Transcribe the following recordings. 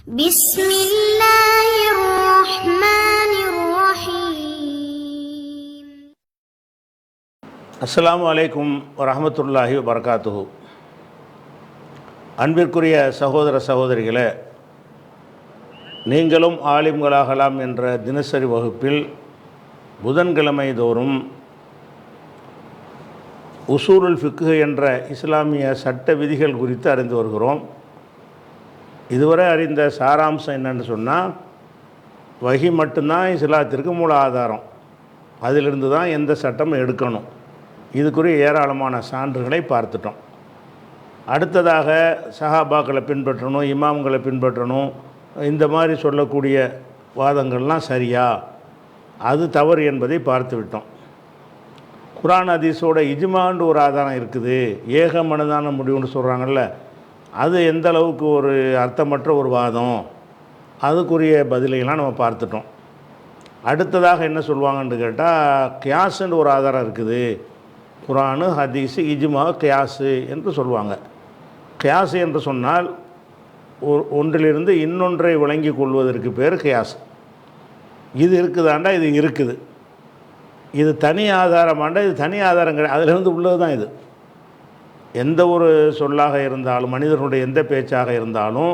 بسم الله الرحمن الرحيم. அஸ்ஸலாமு அலைக்கும் வரஹ்மத்துல்லாஹி வபரகாத்துஹு. அன்பிற்குரிய சகோதர சகோதரிகளே, நீங்களும் ஆலிம்களாகலாம் என்ற தினசரி வகுப்பில் புதன்கிழமை தோறும் உசூலுல் ஃபிக்ஹ் என்ற இஸ்லாமிய சட்ட விதிகள் குறித்து அறிந்து வருகிறோம். இதுவரை அறிந்த சாராம்சம் என்னென்னு சொன்னால், வஹி மட்டும்தான் இஸ்லாத்திற்கு மூல ஆதாரம், அதிலிருந்து தான் எந்த சட்டம் எடுக்கணும். இதுக்குரிய ஏராளமான சான்றுகளை பார்த்துட்டோம். அடுத்ததாக சஹாபாக்களை பின்பற்றணும், இமாம்களை பின்பற்றணும், இந்த மாதிரி சொல்லக்கூடிய வாதங்கள்லாம் சரியா, அது தவறு என்பதை பார்த்து விட்டோம். குர்ஆன் ஹதீஸோட இஜ்மான்னு ஒரு ஆதாரம் இருக்குது, ஏக மனதான முடிவுன்னு சொல்கிறாங்கல்ல, அது எந்த அளவுக்கு ஒரு அர்த்தமற்ற ஒரு வாதம், அதுக்குரிய பதிலையெல்லாம் நம்ம பார்த்துட்டோம். அடுத்ததாக என்ன சொல்லுவாங்கன்னு கேட்டால், கியாஸுன்னு ஒரு ஆதாரம் இருக்குது, குர்ஆனு ஹதீஸு இஜ்மா கியாஸு என்று சொல்லுவாங்க. கியாஸு என்று சொன்னால் ஒன்றிலிருந்து இன்னொன்றை விளங்கி கொள்வதற்கு பேர் கியாஸ். இது இருக்குதாண்டா, இது இருக்குது, இது தனி ஆதாரமாண்டா, இது தனி ஆதாரம் கிடையாது, அதிலிருந்து உள்ளது தான் இது. எந்த ஒரு சொல்லாக இருந்தாலும், மனிதனுடைய எந்த பேச்சாக இருந்தாலும்,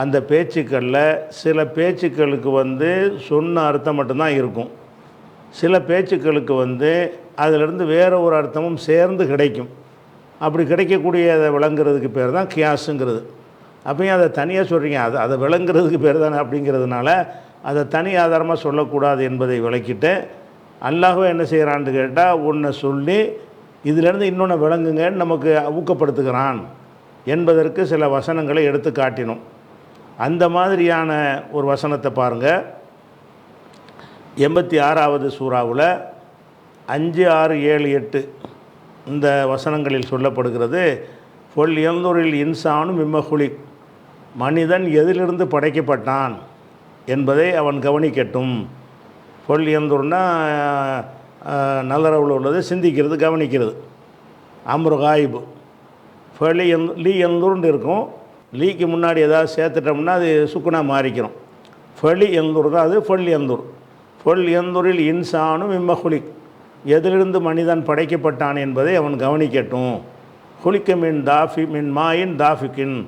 அந்த பேச்சுக்களில் சில பேச்சுக்களுக்கு சொன்ன அர்த்தம் மட்டும்தான் இருக்கும், சில பேச்சுக்களுக்கு அதிலிருந்து வேறு ஒரு அர்த்தமும் சேர்ந்து கிடைக்கும். அப்படி கிடைக்கக்கூடிய அதை விளங்குறதுக்கு பேர் தான் கியாஸுங்கிறது. அப்பயும் அதை தனியாக சொல்கிறீங்க, அதை விளங்குறதுக்கு பேர் தானே அப்படிங்கிறதுனால அதை தனி ஆதாரமாக சொல்லக்கூடாது என்பதை விளக்கிட்டு, அல்லாஹ்வே என்ன செய்கிறான்னு கேட்டால், ஒன்றை சொல்லி இதிலேருந்து இன்னொன்று விளங்குங்கன்னு நமக்கு ஊக்கப்படுத்துகிறான் என்பதற்கு சில வசனங்களை எடுத்து காட்டினோம். அந்த மாதிரியான ஒரு வசனத்தை பாருங்கள். 86வது சூறாவில் 5, 6, 7, 8 இந்த வசனங்களில் சொல்லப்படுகிறது, பொல் எந்தூரில் இன்சானும் இம்மகுலிக், மனிதன் எதிலிருந்து படைக்கப்பட்டான் என்பதை அவன் கவனிக்கட்டும். பொல் எந்தூர்னா நல்லறவில் உள்ளது, சிந்திக்கிறது, கவனிக்கிறது. அம்ரு காயிபு. ஃபலி லீ எந்தூர்னு இருக்கும், லீக்கு முன்னாடி ஏதாவது சேர்த்துட்டோம்னா அது சுக்குனா மாறிக்கிறோம். ஃபலி எந்தூர் தான் அது. ஃபல் எந்தூர். ஃபல் எந்தூரில் இன்சானும் இம்மகுலிக், எதிலிருந்து மனிதன் படைக்கப்பட்டான் என்பதை அவன் கவனிக்கட்டும். குலிக்க மின் மாயின் தாஃபிக்கின்,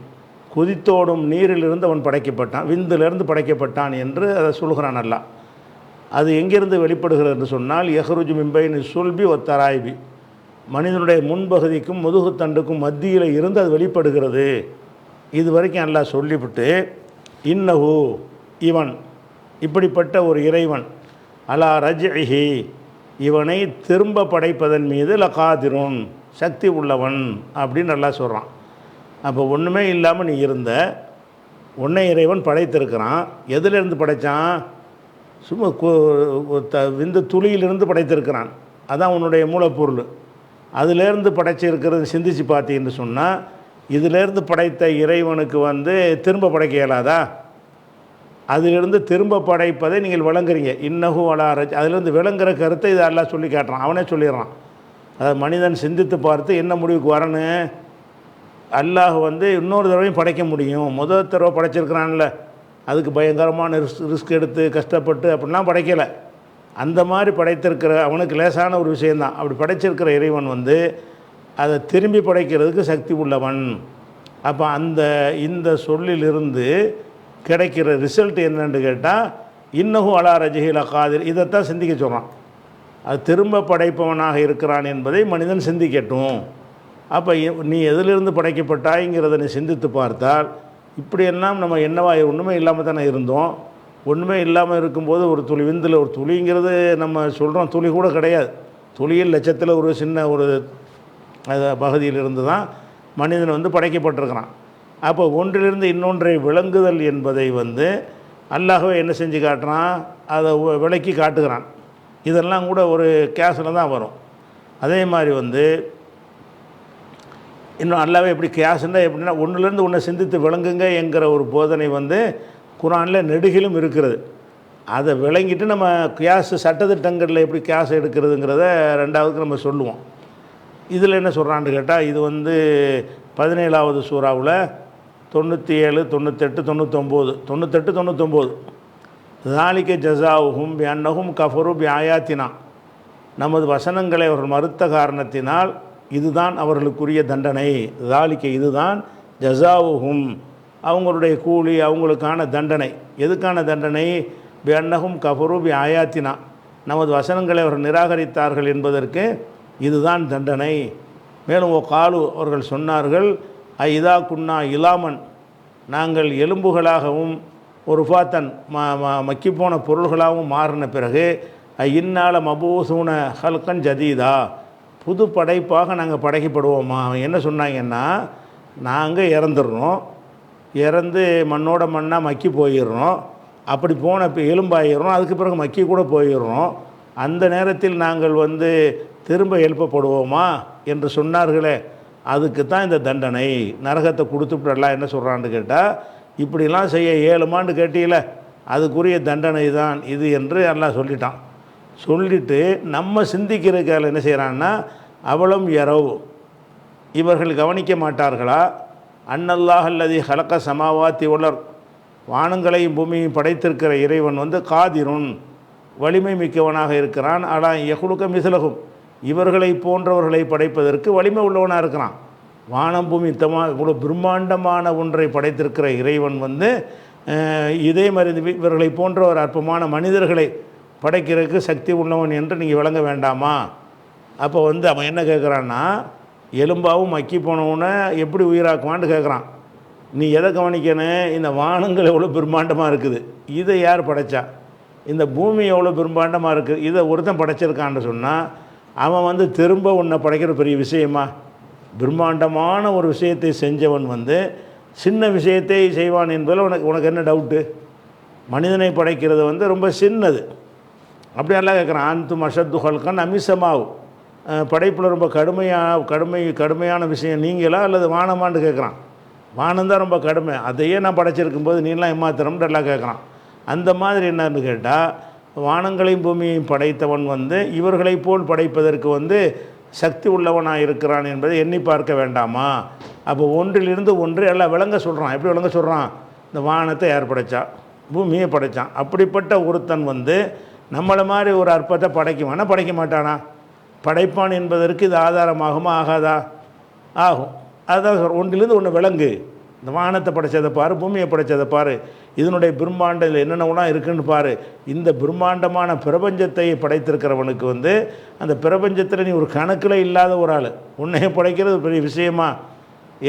குதித்தோடும் நீரிலிருந்து அவன் படைக்கப்பட்டான், விந்திலிருந்து படைக்கப்பட்டான் என்று அதை சொல்கிறான் அல்லாஹ். அது எங்கிருந்து வெளிப்படுகிறது என்று சொன்னால், யஹ்ருஜு மின் பைனி சுல்பி ஒத்தராய்பி, மனிதனுடைய முன்பகுதிக்கும் முதுகுத்தண்டுக்கும் மத்தியில் இருந்து அது வெளிப்படுகிறது. இது வரைக்கும் அல்லாஹ் சொல்லிவிட்டு, இன்னஹு, இவன், இப்படிப்பட்ட ஒரு இறைவன், அலா ரஜ்இஹி, இவனை திரும்ப படைப்பதன் மீது லகாதிருன், சக்தி உள்ளவன் அப்படின்னு நல்லா சொல்கிறான். அப்போ ஒன்றுமே இல்லாமல் நீ இருந்த, உன்னை இறைவன் படைத்திருக்கிறான். எதிலிருந்து படைத்தான்? சும்மா விந்து துளியிலிருந்து படைத்திருக்கிறான், அதான் உன்னுடைய மூலப்பொருள். அதிலேருந்து படைச்சிருக்கிறது சிந்திச்சு பார்த்தீங்கன்னு சொன்னால், இதிலேருந்து படைத்த இறைவனுக்கு திரும்ப படைக்க இயலாதா? அதிலிருந்து திரும்ப படைப்பதை நீங்கள் விளங்குறீங்க. இன்னஹு அலா ரஜ், அதிலிருந்து விளங்குற கருத்தை இது அல்லாஹ் சொல்லி காட்டுறான், அவனே சொல்லிடுறான். அதை மனிதன் சிந்தித்து பார்த்து என்ன முடிவுக்கு வரணும்? அல்லாஹ் இன்னொரு தடவையும் படைக்க முடியும். முதல் தடவை படைச்சிருக்கிறான்ல, அதுக்கு பயங்கரமான ரிஸ்க் எடுத்து கஷ்டப்பட்டு அப்படிலாம் படைக்கலை. அந்த மாதிரி படைத்திருக்கிற அவனுக்கு லேசான ஒரு விஷயந்தான். அப்படி படைச்சிருக்கிற இறைவன் அதை திரும்பி படைக்கிறதுக்கு சக்தி உள்ளவன். அப்போ இந்த சொல்லிலிருந்து கிடைக்கிற ரிசல்ட் என்னன்னு கேட்டால், இன்னஹு அலா ரஜ்இஹி லகாதிர், இதைத்தான் சிந்திக்க சொல்கிறான். அது திரும்ப படைப்பவனாக இருக்கிறான் என்பதை மனிதன் சிந்திக்கட்டும். அப்போ நீ எதிலிருந்து படைக்கப்பட்டாய்ங்கிறத நீ சிந்தித்து பார்த்தால், இப்படியெல்லாம் நம்ம என்னவா ஒன்றுமே இல்லாமல் தானே இருந்தோம். ஒன்றுமே இல்லாமல் இருக்கும்போது ஒரு துளி, விந்தில் ஒரு துளிங்கிறது நம்ம சொல்கிறோம், துளி கூட கிடையாது. துளியில் லட்சத்தில் ஒரு சின்ன ஒரு பகுதியிலிருந்து தான் மனிதன் படைக்கப்பட்டிருக்கிறான். அப்போ ஒன்றிலிருந்து இன்னொன்றை விளங்குதல் என்பதை அல்லாஹ்வே என்ன செஞ்சு காட்டுறான்? அதை விளக்கி காட்டுகிறான். இதெல்லாம் கூட ஒரு கேஸில் தான் வரும். அதே மாதிரி இன்னும் அல்லாஹ்வே எப்படி கியாஸ்ன்னா எப்படின்னா, ஒன்றுலேருந்து ஒன்றை சிந்தித்து விளங்குங்க என்கிற ஒரு போதனை குர்ஆனில் நெடுகிலும் இருக்கிறது. அதை விளங்கிட்டு நம்ம கியாஸ் சட்டத்திட்டங்களில் எப்படி கியாஸ் எடுக்கிறதுங்கிறத ரெண்டாவதுக்கு நம்ம சொல்லுவோம். இதில் என்ன சொல்கிறான்னு கேட்டால், இது 17வது சூறாவில் 97, 98, 99, 98, 99. ذَلِكَ جَزَاؤُهُمْ بِأَنَّهُمْ كَفَرُوا بِآيَاتِنَا. நமது வசனங்களை அவர்கள் மறுத்த காரணத்தினால் இதுதான் அவர்களுக்குரிய தண்டனை. ذَلِكَ இதுதான் ஜஸாவுஹும் அவங்களுடைய கூலி, அவங்களுக்கான தண்டனை. எதுக்கான தண்டனை? பிஅன்னஹும் கஃபரு பிஆயாத்தினா, நமது வசனங்களை அவர்கள் நிராகரித்தார்கள் என்பதற்கு இதுதான் தண்டனை. மேலும் காலு அவர்கள் சொன்னார்கள், இதா குன்னா இலாமன், நாங்கள் எலும்புகளாகவும் ஒரு ஃபாத்தன் மக்கிப்போன பொருள்களாகவும் மாறின பிறகு இந்நாள மபூசூன ஹல்கன் ஜதீதா, புது படைப்பாக நாங்கள் படைக்கப்படுவோமா. அவன் என்ன சொன்னாங்கன்னா, நாங்கள் இறந்துடுறோம், இறந்து மண்ணோட மண்ணாக மக்கி போயிடுறோம், அப்படி போன எலும்பாயிடுறோம், அதுக்கு பிறகு மக்கி கூட போயிடுறோம், அந்த நேரத்தில் நாங்கள் திரும்ப எழுப்பப்படுவோமா என்று சொன்னார்களே, அதுக்கு தான் இந்த தண்டனை. நரகத்தை கொடுத்துவிட்டலாம். என்ன சொல்கிறான்னு கேட்டால், இப்படிலாம் செய்ய இயலுமான்னு கேட்டீங்கள, அதுக்குரிய தண்டனை தான் இது என்று எல்லாம் சொல்லிட்டான். சொல்லிவிட்டு நம்ம சிந்திக்கிறதுக்காக என்ன செய்கிறான்னா, அவளும் இரவு இவர்கள் கவனிக்க மாட்டார்களா, அன்னல்லாஹ் அல்லதி ஹலக்க சமாவாத்தி உலர், வானங்களையும் பூமியையும் படைத்திருக்கிற இறைவன் காதிருன், வலிமை மிக்கவனாக இருக்கிறான், அலா யஹ்லுக மிஸ்லஹும், இவர்களை போன்றவர்களை படைப்பதற்கு வலிமை உள்ளவனாக இருக்கிறான். வானம் பூமி இவ்வளோ பிரம்மாண்டமான ஒன்றை படைத்திருக்கிற இறைவன் இதே மாதிரி இவர்களை போன்ற ஒரு அற்பமான மனிதர்களை படைக்கிறதுக்கு சக்தி உள்ளவன் என்று நீங்கள் விளங்க வேண்டாமா. அப்போ அவன் என்ன கேட்குறான்னா, எலும்பாவும் மக்கி போனவுன்னு எப்படி உயிராக்குவான்னு கேட்குறான். நீ எதை கவனிக்கணும்? இந்த வானங்கள் எவ்வளோ பிரம்மாண்டமாக இருக்குது, இதை யார் படைச்சா? இந்த பூமி எவ்வளோ பிரம்மாண்டமாக இருக்குது, இதை ஒருத்தன் படைச்சிருக்கான்னு சொன்னால் அவன் திரும்ப உன்னை படைக்கிற பெரிய விஷயமா? பிரம்மாண்டமான ஒரு விஷயத்தை செஞ்சவன் சின்ன விஷயத்தை செய்வான் என்பதில் உனக்கு என்ன டவுட்டு? மனிதனை படைக்கிறது ரொம்ப சின்னது. அப்படியெல்லாம் கேட்குறான். அந்து மஷத்து ஹல்கன் அமிசமாவு, படைப்பில் ரொம்ப கடுமையான விஷயம் நீங்களா அல்லது வானமான்னு கேட்குறான். வானந்தான் ரொம்ப கடுமை, அதையே நான் படைச்சிருக்கும்போது நீலாம் ஏமாத்திரம்னு எல்லாம் கேட்குறான். அந்த மாதிரி என்னன்னு கேட்டால், வானங்களையும் பூமியையும் படைத்தவன் இவர்களை போல் படைப்பதற்கு சக்தி உள்ளவனாக இருக்கிறான் என்பதை எண்ணி பார்க்க வேண்டாமா? அப்போ ஒன்றிலிருந்து ஒன்று எல்லாம் விளங்க சொல்கிறான். எப்படி விளங்க சொல்கிறான்? இந்த வானத்தை யார் படைத்தா, பூமியை படைத்தான். அப்படிப்பட்ட ஒருத்தன் நம்மளை மாதிரி ஒரு அற்பத்தை படைக்குவானா படைக்க மாட்டானா? படைப்பான் என்பதற்கு இது ஆதாரமாகுமா ஆகாதா? ஆகும். அதுதான் ஒன்றிலிருந்து ஒன்று விளங்கு. இந்த வானத்தை படைச்சதை பாரு, பூமியை படைச்சதை பாரு, இதனுடைய பிரம்மாண்டத்தில் என்னென்னலாம் இருக்குன்னு பாரு. இந்த பிரம்மாண்டமான பிரபஞ்சத்தை படைத்திருக்கிறவனுக்கு அந்த பிரபஞ்சத்தில் நீ ஒரு கணக்கில் இல்லாத ஒரு ஆள், உன்னையே படைக்கிறது பெரிய விஷயமா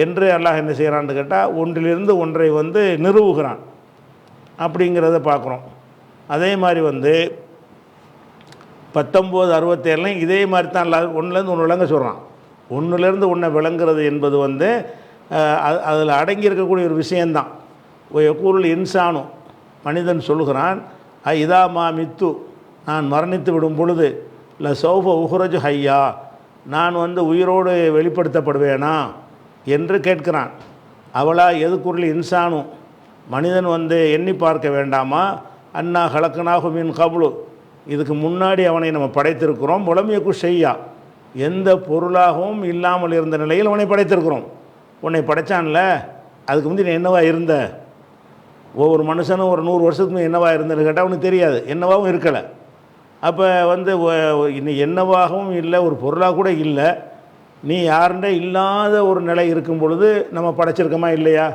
என்று அல்லாஹ் என்ன செய்கிறான்னு கேட்டால், ஒன்றிலிருந்து ஒன்றை நிறுவுகிறான். அப்படிங்கிறத பார்க்குறோம். அதே மாதிரி 1967 இதே மாதிரி தான் அல்லாஹ் ஒன்றுலேருந்து ஒன்று விளங்க சொல்கிறான். ஒன்றுலேருந்து ஒன்றை விளங்குறது என்பது அதில் அடங்கியிருக்கக்கூடிய ஒரு விஷயந்தான். கூறுள் இன்சானும், மனிதன் சொல்கிறான், இதா மா மித்து, நான் மரணித்து விடும் பொழுது இல்லை சௌஃப உஹ்ரஜு ஹையா, நான் உயிரோடு வெளிப்படுத்தப்படுவேனா என்று கேட்கிறான். அவளா எதுக்குருள் இன்சானும், மனிதன் எண்ணி பார்க்க வேண்டாமா, அண்ணா ஹலக்கனாகு மின் கபுலு, இதுக்கு முன்னாடி அவனை நம்ம படைத்திருக்கிறோம், உலமியக்கு செய்யா, எந்த பொருளாகவும் இல்லாமல் இருந்த நிலையில் அவனை படைத்திருக்கிறோம். உன்னை படைத்தான்ல, அதுக்கு முந்தி நீ என்னவா இருந்த? ஒவ்வொரு மனுஷனும் ஒரு 100 வருஷத்துக்கு என்னவா இருந்தேன்னு கேட்டால் அவனுக்கு தெரியாது, என்னவாகவும் இருக்கலை. அப்போ நீ என்னவாகவும் இல்லை, ஒரு பொருளாக கூட இல்லை, நீ யாருண்ட இல்லாத ஒரு நிலை இருக்கும் பொழுது நம்ம படைச்சிருக்கோமா இல்லையா?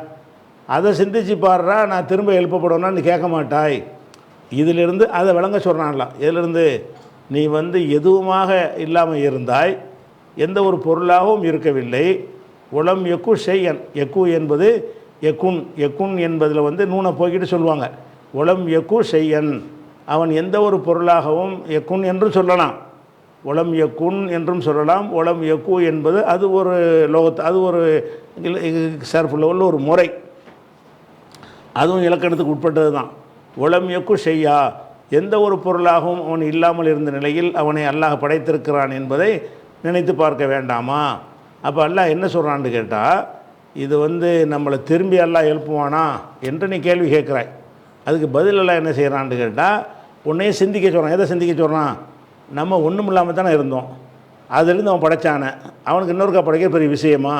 அதை சிந்திச்சு பாடுறா, நான் திரும்ப எழுப்பப்படணும்னா நீ கேட்க மாட்டாய். இதிலிருந்து அதை விளங்க சொல்கிறான்லாம். இதிலிருந்து நீ எதுவுமாக இல்லாமல் இருந்தாய், எந்த ஒரு பொருளாகவும் இருக்கவில்லை. உளம் எக்கு ஷெய்யன், எக்கு என்பது எக்குன், எக்குன் என்பதில் நூனை போய்கிட்டு சொல்லுவாங்க. உளம் எக்கு ஷெய்யன், அவன் எந்த ஒரு பொருளாகவும் எக்குன் என்றும் சொல்லலாம், உளம் எக்குன் என்றும் சொல்லலாம். உளம் எக்கு என்பது அது ஒரு அது ஒரு சர்ஃபில் உள்ள ஒரு முறை, அதுவும் இலக்கணத்துக்கு உட்பட்டது தான். உளம் எக்கு ஷெய்யா, எந்த ஒரு பொருளாகவும் அவன் இல்லாமல் இருந்த நிலையில் அவனை அல்லாஹ் படைத்திருக்கிறான் என்பதை நினைத்து பார்க்க வேண்டாமா? அப்போ அல்லாஹ் என்ன சொல்கிறான்னு கேட்டால், இது நம்மளை திரும்பி அல்லாஹ் எழுப்புவானா என்று நீ கேள்வி கேட்குறாய். அதுக்கு பதில் அல்லாஹ் என்ன செய்கிறான்னு கேட்டால், உன்னையே சிந்திக்க சொல்கிறான். எதை சிந்திக்க சொல்கிறான்? நம்ம ஒன்றும் இல்லாமல் தானே இருந்தோம், அதிலிருந்து அவன் படைத்தானே, அவனுக்கு இன்னொருக்கா படைக்கிற பெரிய விஷயமா?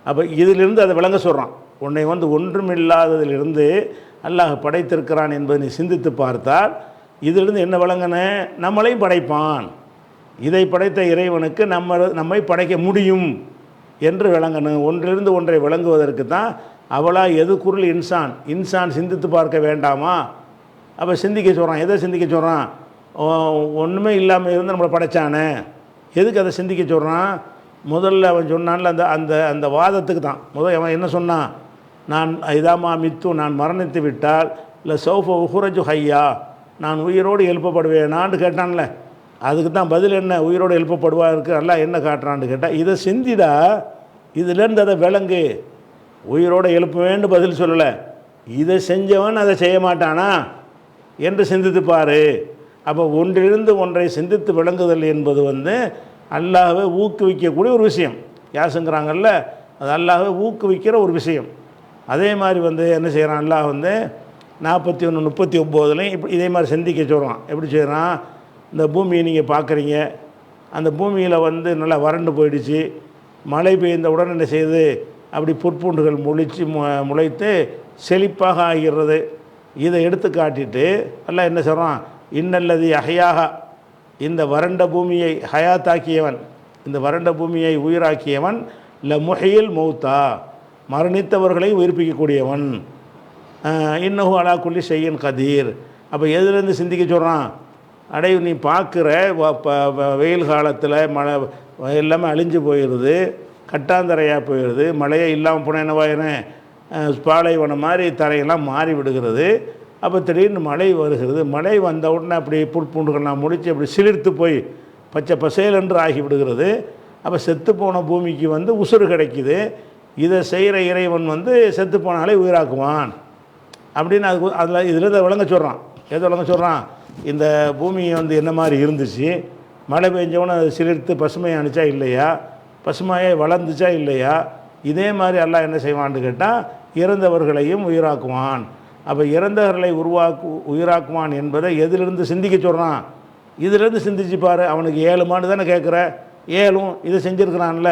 அப்போ இதிலிருந்து அதை விளங்க சொல்கிறான். உன்னை வந்து ஒன்றுமில்லாததிலிருந்து அல்லாஹ் படைத்திருக்கிறான் என்பதை நீ சிந்தித்து பார்த்தால் இதிலிருந்து என்ன விளங்கன, நம்மளையும் படைப்பான், இதை படைத்த இறைவனுக்கு நம்மை படைக்க முடியும் என்று விளங்கணும். ஒன்றிலிருந்து ஒன்றை விளங்குவதற்கு தான் அவளா எது குரல் இன்சான் சிந்தித்து பார்க்க வேண்டாமா? அப்போ சிந்திக்க சொல்கிறான். எதை சிந்திக்க சொல்கிறான்? ஒன்றுமே இல்லாமல் இருந்து நம்மளை படைத்தானே, எதுக்கு அதை சிந்திக்க சொல்கிறான்? முதல்ல அவன் சொன்னான்ல அந்த அந்த அந்த வாதத்துக்கு தான். அவன் என்ன சொன்னான்? நான் இதாமா மித்து, நான் மரணித்து விட்டால் இல்லை சௌஃப உஹுரஜு ஹையா, நான் உயிரோடு எழுப்பப்படுவேனான்னு கேட்டான்ல. அதுக்கு தான் பதில் என்ன? உயிரோடு எழுப்பப்படுவாருக்கு அல்லா என்ன காட்டுறான்னு கேட்டால், இதை சிந்திடா, இதுலேருந்து அதை விளங்கு. உயிரோடு எழுப்புவேன்னு பதில் சொல்லலை, இதை செஞ்சவன் அதை செய்ய மாட்டானா என்று சிந்தித்து பாரு. அப்போ ஒன்றிலிருந்து ஒன்றை சிந்தித்து விளங்குதல் என்பது வந்து அல்லாஹ்வை ஊக்குவிக்கக்கூடிய ஒரு விஷயம். யாசுங்கிறாங்கல்ல, அது அல்லாஹ்வை ஊக்குவிக்கிற ஒரு விஷயம். அதே மாதிரி வந்து என்ன செய்கிறான் அல்லாஹ் வந்து 41 39 இப்படி இதே மாதிரி சிந்திக்க சொல்கிறான். எப்படி செய்கிறான்? இந்த பூமியை நீங்கள் பார்க்குறீங்க, அந்த பூமியில் வந்து நல்லா வறண்டு போயிடுச்சு, மழை பெய்ந்த உடனே என்ன செய்யுது, அப்படி புற்பூண்டுகள் முளைத்து செழிப்பாக ஆகிறது. இதை எடுத்து காட்டிட்டு அல்லாஹ் என்ன சொல்கிறான்? இன்னல்லதி அஹ்யாக, இந்த வறண்ட பூமியை ஹயாத்தாக்கியவன், இந்த வறண்ட பூமியை உயிராக்கியவன், லமுஹியில் மௌத்தா, மரணித்தவர்களை உயிர்ப்பிக்கக்கூடியவன், இன்னஹு அலா குல்லி ஷைஇன் கதீர். அப்போ எதுலேருந்து சிந்திக்க சொல்கிறான்? அடை நீ பார்க்குற வெயில் காலத்தில் மழை எல்லாமே அழிஞ்சு போயிடுது, கட்டாந்தரையாக போயிடுது, மழையே இல்லாமல் போனால் என்னவாயிரும், பாலைவனம் மாதிரி தரையெல்லாம் மாறி விடுகிறது. அப்போ திடீர்னு மழை வருகிறது, மழை வந்த உடனே அப்படி புற்பூண்டுகள்லாம் முடித்து அப்படி சிலிர்த்து போய் பச்சை பசேல் என்று ஆகி விடுகிறது. அப்போ செத்துப்போன பூமிக்கு வந்து உசுறு கிடைக்குது. இதை செய்கிற இறைவன் வந்து செத்து போனாலே உயிராக்குவான் அப்படின்னு அதில் இதில் விளங்க சொல்கிறான். எதை விளங்க சொல்கிறான்? இந்த பூமியை வந்து என்ன மாதிரி இருந்துச்சு, மழை பெஞ்சவொன்னே அதை சிலிர்த்து பசுமையை அணிச்சா இல்லையா, பசுமையை வளர்ந்துச்சா இல்லையா, இதே மாதிரி அல்லாஹ் என்ன செய்வான்னு கேட்டால் இறந்தவர்களையும் உயிராக்குவான். அப்போ இறந்தவர்களை உயிராக்குவான் என்பதை எதிலிருந்து சிந்திக்க சொல்கிறான்? இதிலிருந்து சிந்திச்சு பாரு. அவனுக்கு 7 மாடு தானே கேட்குற, 7ம் இதை செஞ்சுருக்கிறான்ல,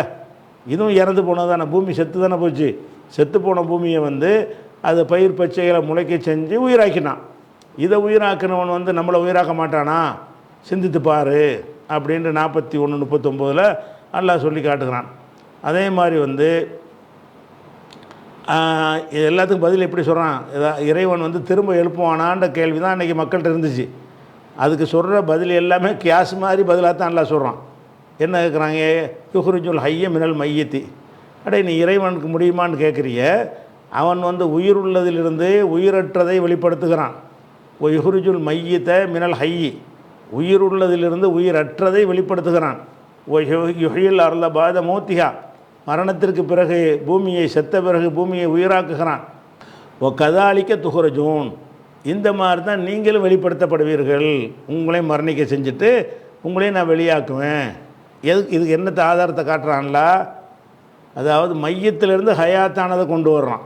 இதுவும் இறந்து போனது தானே, பூமி செத்து தானே போச்சு. செத்து போன பூமியை வந்து அதை பயிர் பச்சைகளை முளைக்க செஞ்சு உயிராக்கினான். இதை உயிராக்கினவன் வந்து நம்மளை உயிராக்க மாட்டானா? சிந்தித்து பாரு அப்படின்ட்டு 41 39 அல்லாஹ் சொல்லி காட்டுகிறான். அதே மாதிரி வந்து இது எல்லாத்துக்கும் பதில் எப்படி சொல்கிறான்? இறைவன் வந்து திரும்ப எழுப்புவானான்ற கேள்வி தான் இன்றைக்கி மக்கள்கிட்ட இருந்துச்சு. அதுக்கு சொல்கிற பதில் எல்லாமே கியாஸ் மாதிரி பதிலாக தான் அல்லாஹ் சொல்கிறான். என்ன கேட்குறாங்க? யுஹ்ரிஜுல் ஹய்ய மினல் மையத்தி. அடே நீ இறைவனுக்கு முடியுமான்னு கேட்குறிய? அவன் வந்து உயிர் உள்ளதிலிருந்து உயிரற்றதை வெளிப்படுத்துகிறான். ஓ யுஹ்ரிஜுல் மையத்த மினல் ஹய்யி, உயிர் உள்ளதிலிருந்து உயிரற்றதை வெளிப்படுத்துகிறான். ஓ யுஹில் அருள பாத மௌத்திகா, மரணத்திற்கு பிறகு பூமியை செத்த பிறகு பூமியை உயிராக்குகிறான். ஓ கதாலிக்க துஹ்ரஜூன், இந்த மாதிரி தான் நீங்களும் வெளிப்படுத்தப்படுவீர்கள். உங்களையும் மரணிக்க செஞ்சுட்டு உங்களையும் நான் வெளியாக்குவேன். இதுக்கு என்னத்தை ஆதாரத்தை காட்டுறான்ல? அதாவது மையத்திலிருந்து ஹயாத்தானதை கொண்டு வர்றான்.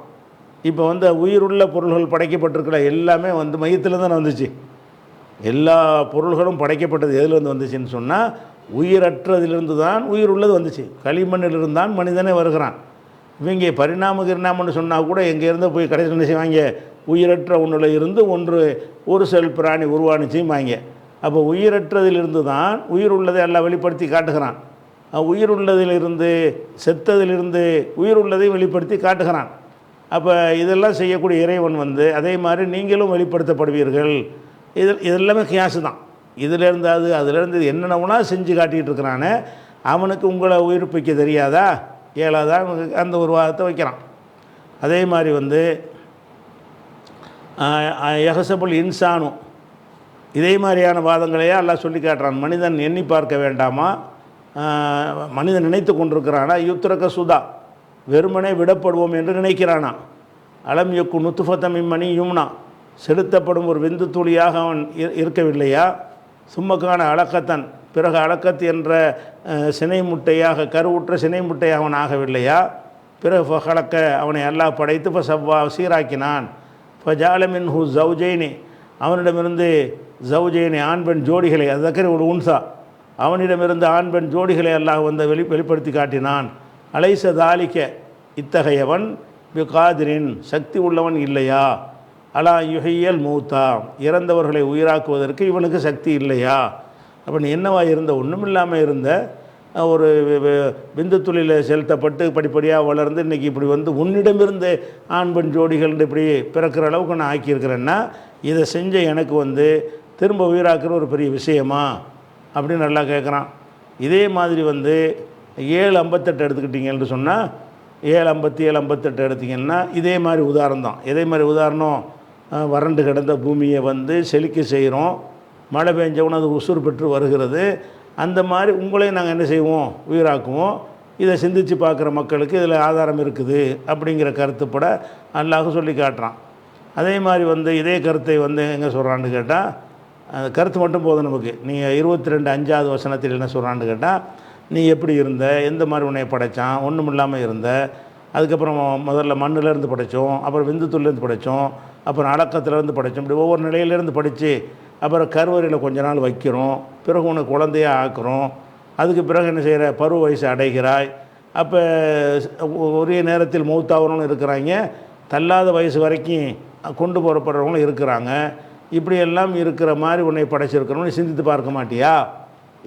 இப்போ வந்து உயிருள்ள பொருள்கள் படைக்கப்பட்டிருக்கிற எல்லாமே வந்து மையத்தில் தானே வந்துச்சு. எல்லா பொருள்களும் படைக்கப்பட்டது எதிலிருந்து வந்துச்சுன்னு சொன்னால் உயிரற்றதிலிருந்து தான் உயிர் உள்ளது வந்துச்சு. களிமண்ணிலிருந்து தான் மனிதனே வருகிறான். இவங்க கிரிணாமன்னு சொன்னால் கூட எங்கேருந்து போய் கடைசி என்ன செய்வாங்க? உயிரற்ற ஒன்றில் இருந்து ஒரு செல் பிராணி உருவானுச்சும்பாங்க. அப்போ உயிரற்றதிலிருந்து தான் உயிர் உள்ளதை எல்லாம் வெளிப்படுத்தி காட்டுகிறான். உயிர் உள்ளதிலிருந்து செத்ததிலிருந்து உயிர் உள்ளதை வெளிப்படுத்தி காட்டுகிறான். அப்போ இதெல்லாம் செய்யக்கூடிய இறைவன் வந்து அதே மாதிரி நீங்களும் வெளிப்படுத்தப்படுவீர்கள். இதெல்லாமே கியாசு தான். இதிலேருந்து அதிலேருந்து என்னென்னவனா செஞ்சு காட்டிகிட்டு இருக்கிறானே, அவனுக்கு உங்களை உயிர்ப்பிக்க தெரியாதா, ஏழாதா, அந்த ஒரு வாதத்தை வைக்கிறான். அதே மாதிரி வந்து யஹ்சபுல் இன்சானும் இதே மாதிரியான வாதங்களையே எல்லாம் சொல்லி காட்டுறான். மனிதன் எண்ணி பார்க்க வேண்டாமா? மனிதன் நினைத்து கொண்டிருக்கிறானா? யுத்ரக சுதா, வெறுமனே விடப்படுவோம் என்று நினைக்கிறானா? அலம் யக்கு நுத்துஃபத்தம் இம்மணி யும்னா, செலுத்தப்படும் ஒரு விந்து துளியாக அவன் இருக்கவில்லையா? சும்மக்கான அலக்கத்தன், பிறகு அலக்கத் என்ற சினை முட்டையாக, கருவுற்ற சினை முட்டையாக அவன் ஆகவில்லையா? பிறகு ஃபஹலக்க, அவனை அல்லாஹ் படைத்து ஃபசவ்வா, சீராக்கினான். ஃபஜாலமின் ஹூ ஜவுஜைனி, அவனிடமிருந்து ஜவுஜைனி ஆண் பெண் ஜோடிகளை, அதுக்கறி ஒரு உன்சா, அவனிடமிருந்து ஆண் பெண் ஜோடிகளை அல்லாஹ் வந்து வெளிப்படுத்தி காட்டினான். அலைச தாலிக்க, இத்தகையவன் பிகாதிரின் சக்தி உள்ளவன் இல்லையா, அலா யுஹியல் மூத்தா இறந்தவர்களை உயிராக்குவதற்கு இவனுக்கு சக்தி இல்லையா. அப்போ நீ என்னவா இருந்த, ஒன்றும் இல்லாமல் இருந்த ஒரு விந்து துளியில் செலுத்தப்பட்டு படிப்படியாக வளர்ந்து இன்றைக்கி இப்படி வந்து உன்னிடமிருந்து ஆண் பெண் ஜோடிகள் இப்படி பிறக்கிற அளவுக்கு நான் ஆக்கியிருக்கிறேன்னா இதை செஞ்ச எனக்கு வந்து திரும்ப உயிராக்குற ஒரு பெரிய விஷயமா அப்படின்னு நல்லா கேட்குறான். இதே மாதிரி வந்து 7:58 எடுத்துக்கிட்டிங்கன்னு சொன்னால் 7:57 58 எடுத்திங்கன்னா இதே மாதிரி உதாரணம் தான். இதே மாதிரி உதாரணம், வறண்டு கிடந்த பூமியை வந்து செழிக்க செய்கிறோம், மழை பெஞ்சவொன்னு அது உசுறு பெற்று வருகிறது. அந்த மாதிரி உங்களையும் நாங்கள் என்ன செய்வோம், உயிராக்குவோம். இதை சிந்தித்து பார்க்குற மக்களுக்கு இதில் ஆதாரம் இருக்குது அப்படிங்கிற கருத்துப்பட அல்லாஹ் சொல்லி காட்டுறான். அதே மாதிரி வந்து இதே கருத்தை வந்து எங்கே சொல்கிறான்னு கேட்டால், அந்த கருத்து மட்டும் போதும் நமக்கு. நீங்கள் 22 வசனத்தில் என்ன சொல்கிறான்னு கேட்டால், நீ எப்படி இருந்த, எந்த மாதிரி உன்னை படைத்தான், ஒன்றும் இல்லாமல் இருந்த, அதுக்கப்புறம் முதல்ல மண்ணிலேருந்து படைத்தோம், அப்புறம் விந்துத்துலேருந்து படைத்தோம், அப்புறம் அடக்கத்துலேருந்து படைத்தோம், இப்படி ஒவ்வொரு நிலையிலேருந்து படித்து அப்புறம் கருவறையில் கொஞ்ச நாள் வைக்கிறோம், பிறகு உனக்கு குழந்தையாக ஆக்குறோம், அதுக்கு பிறகு என்ன செய்கிற, பருவ வயசு அடைகிறாய், அப்போ ஒரே நேரத்தில் மௌத்தாகிறவங்களும் இருக்கிறாங்க, தள்ளாத வயசு வரைக்கும் கொண்டு போகப்படுறவங்களும் இருக்கிறாங்க. இப்படியெல்லாம் இருக்கிற மாதிரி உன்னை படைச்சிருக்கிறவங்க சிந்தித்து பார்க்க மாட்டியா?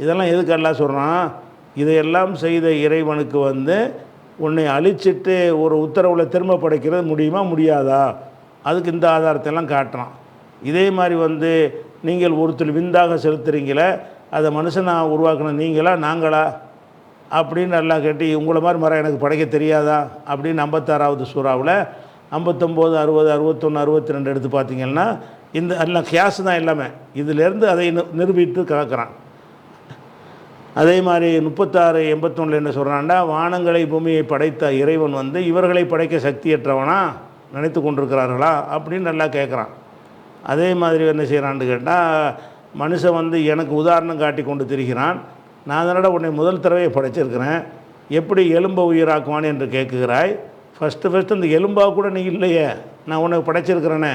இதெல்லாம் எதுக்கு எல்லாம் சொல்கிறான், இதையெல்லாம் செய்த இறைவனுக்கு வந்து உன்னை அழிச்சிட்டு ஒரு உத்தரவில் திரும்ப படைக்கிறது முடியுமா முடியாதா, அதுக்கு இந்த ஆதாரத்தையெல்லாம் காட்டுறான். இதே மாதிரி வந்து நீங்கள் ஒருத்தர் விந்தாக செலுத்துறீங்களே, அதை மனுஷனாக உருவாக்கின நீங்களா நாங்களா அப்படின்னு நல்லா கேட்டு, உங்களை மாதிரி மரம் எனக்கு படைக்க தெரியாதா அப்படின்னு 56வது சூறாவில் 59 60 61 62 எடுத்து பார்த்தீங்கன்னா இந்த எல்லாம் கியாஸ் தான் எல்லாமே. இதிலேருந்து அதை நிரூபித்து கலக்கிறான். அதே மாதிரி 36 81 என்ன சொல்கிறான்டா, வானங்களை பூமியை படைத்த இறைவன் வந்து இவர்களை படைக்க சக்தியற்றவனா நினைத்து கொண்டிருக்கிறார்களா அப்படின்னு நல்லா கேட்குறான். அதே மாதிரி என்ன செய்கிறான்னு கேட்டால், மனுஷன் வந்து எனக்கு உதாரணம் காட்டி கொண்டு திரிகிறான், நான் அதனோட உன்னை முதல் தடவையை படைச்சிருக்கிறேன், எப்படி எலும்பை உயிராக்குவான் என்று கேட்குகிறாய். ஃபஸ்ட்டு இந்த எலும்பாக கூட நீ இல்லையே, நான் உனக்கு படைச்சிருக்கிறேனே